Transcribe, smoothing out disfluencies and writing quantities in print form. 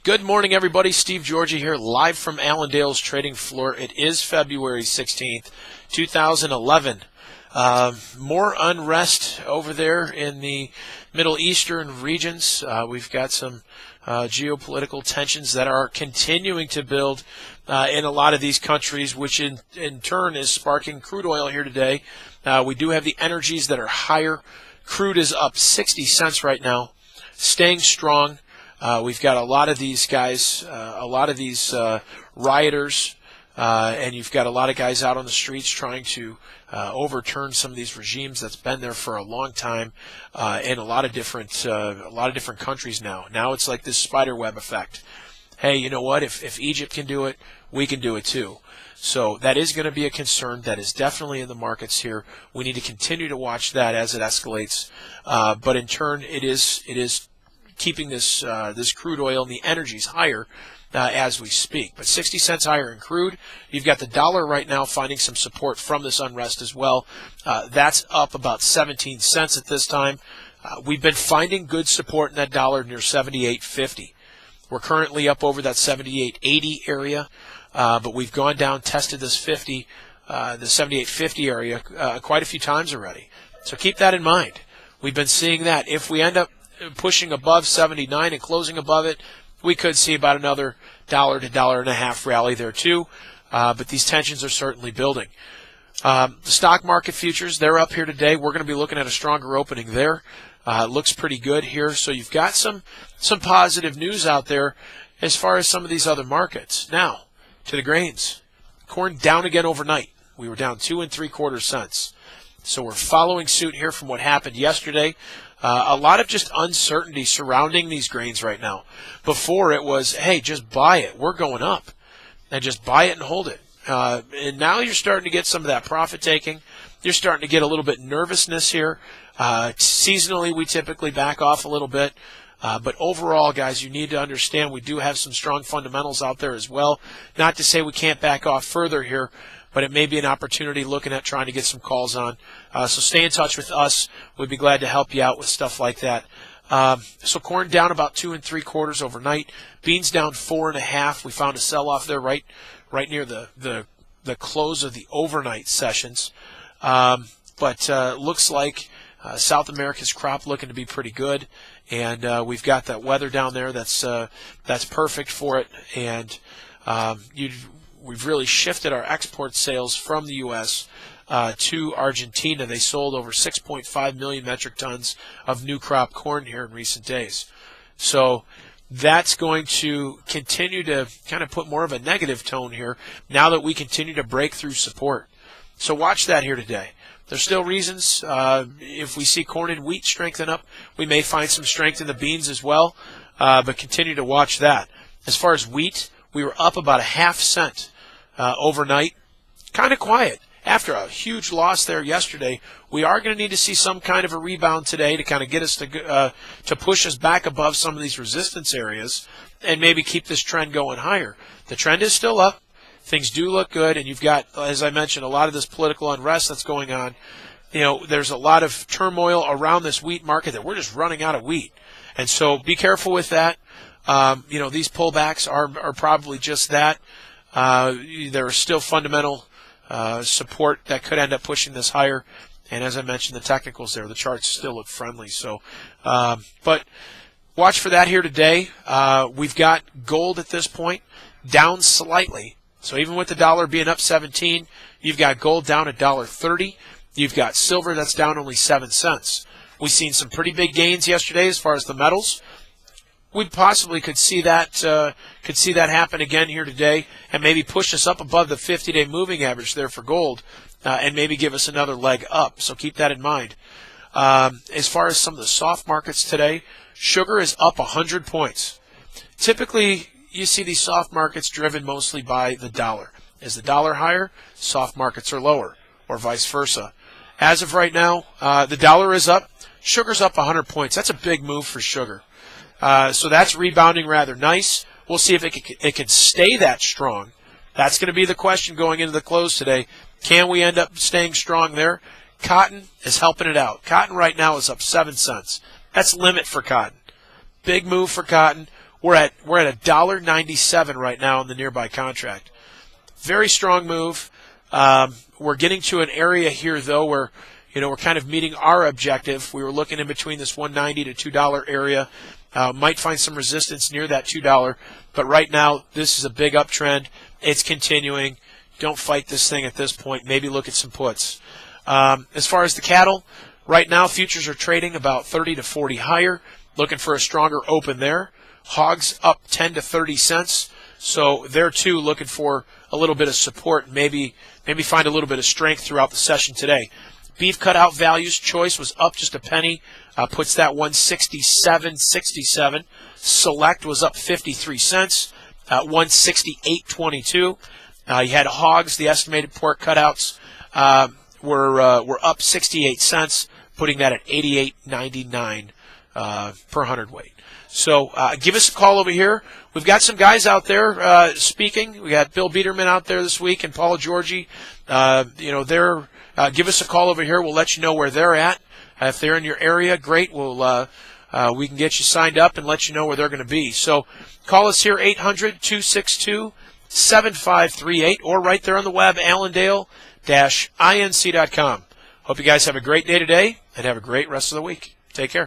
Good morning, everybody. Steve Georgie here, live from Allendale's trading floor. It is February 16th, 2011. More unrest over there in the Middle Eastern regions. We've got some geopolitical tensions that are continuing to build in a lot of these countries, which in turn is sparking crude oil here today. We do have the energies that are higher. Crude is up 60 cents right now, staying strong. We've got a lot of these guys, a lot of these rioters, and you've got a lot of guys out on the streets trying to overturn some of these regimes that's been there for a long time in a lot of different countries now. Now it's like this spider web effect. Hey, you know what? If Egypt can do it, we can do it too. So that is going to be a concern. That is definitely in the markets here. We need to continue to watch that as it escalates. But in turn, it is keeping this crude oil and the energies higher as we speak. But 60 cents higher in crude. You've got the dollar right now finding some support from this unrest as well. That's up about 17 cents at this time. We've been finding good support in that dollar near 78.50. We're currently up over that 78.80 area, but we've gone down, tested this 50, the 78.50 area quite a few times already. So keep that in mind. We've been seeing that. If we end up pushing above 79 and closing above it, we could see about another $1 to $1.50 rally there too. But these tensions are certainly building. The stock market futures, they're up here today. We're going to be looking at a stronger opening there. It looks pretty good here. So you've got some positive news out there as far as some of these other markets. Now, to the grains. Corn down again overnight. We were down 2 3/4 cents. So we're following suit here from what happened yesterday. A lot of just uncertainty surrounding these grains right now. Before it was, hey, just buy it. We're going up. And just buy it and hold it. And now you're starting to get some of that profit taking. You're starting to get a little bit nervousness here. Seasonally, we typically back off a little bit. But overall, guys, you need to understand we do have some strong fundamentals out there as well. Not to say we can't back off further here, but it may be an opportunity looking at trying to get some calls on. So stay in touch with us. We'd be glad to help you out with stuff like that. So corn down about 2 3/4 overnight. Beans down 4 1/2. We found a sell-off there right near the close of the overnight sessions. But looks like South America's crop looking to be pretty good. And we've got that weather down there that's perfect for it. And we've really shifted our export sales from the U.S. To Argentina. They sold over 6.5 million metric tons of new crop corn here in recent days. So that's going to continue to kind of put more of a negative tone here now that we continue to break through support. So watch that here today. There's still reasons. If we see corn and wheat strengthen up, we may find some strength in the beans as well, but continue to watch that. As far as wheat, we were up about 1/2 cent overnight. Kind of quiet. After a huge loss there yesterday, we are going to need to see some kind of a rebound today to kind of get us to push us back above some of these resistance areas and maybe keep this trend going higher. The trend is still up. Things do look good, and you've got, as I mentioned, a lot of this political unrest that's going on. You know, there's a lot of turmoil around this wheat market that we're just running out of wheat. And so be careful with that. These pullbacks are probably just that. There are still fundamental support that could end up pushing this higher. And as I mentioned, the technicals there, the charts still look friendly. So, but watch for that here today. We've got gold at this point down slightly. So even with the dollar being up 17, you've got gold down $1.30. You've got silver that's down only 7 cents. We've seen some pretty big gains yesterday as far as the metals. We possibly could see that happen again here today, and maybe push us up above the 50-day moving average there for gold, and maybe give us another leg up. So keep that in mind. As far as some of the soft markets today, sugar is up 100 points. Typically, you see these soft markets driven mostly by the dollar. Is the dollar higher? Soft markets are lower, or vice versa. As of right now, the dollar is up. Sugar's up 100 points. That's a big move for sugar. So that's rebounding rather nice. We'll see if it can stay that strong. That's going to be the question going into the close today. Can we end up staying strong there? Cotton is helping it out. Cotton right now is up 7 cents. That's limit for cotton. Big move for cotton. We're at $1.97 right now in the nearby contract. Very strong move. We're getting to an area here, though, where we're kind of meeting our objective. We were looking in between this $1.90 to $2 area. Might find some resistance near that $2, but right now this is a big uptrend. It's continuing. Don't fight this thing at this point. Maybe look at some puts. As far as the cattle, right now futures are trading about 30 to 40 higher. Looking for a stronger open there. Hogs up 10 to 30 cents. So there too, looking for a little bit of support. Maybe find a little bit of strength throughout the session today. Beef cutout values, choice was up just a penny, puts that 167.67. Select was up 53 cents, 168.22. You had hogs, the estimated pork cutouts were up 68 cents, putting that at 88.99 per hundredweight. So give us a call over here. We've got some guys out there speaking. We got Bill Biederman out there this week and Paul Georgie. They're give us a call over here. We'll let you know where they're at. If they're in your area, great. We can get you signed up and let you know where they're going to be. So call us here, 800-262-7538, or right there on the web, allendale-inc.com. Hope you guys have a great day today and have a great rest of the week. Take care.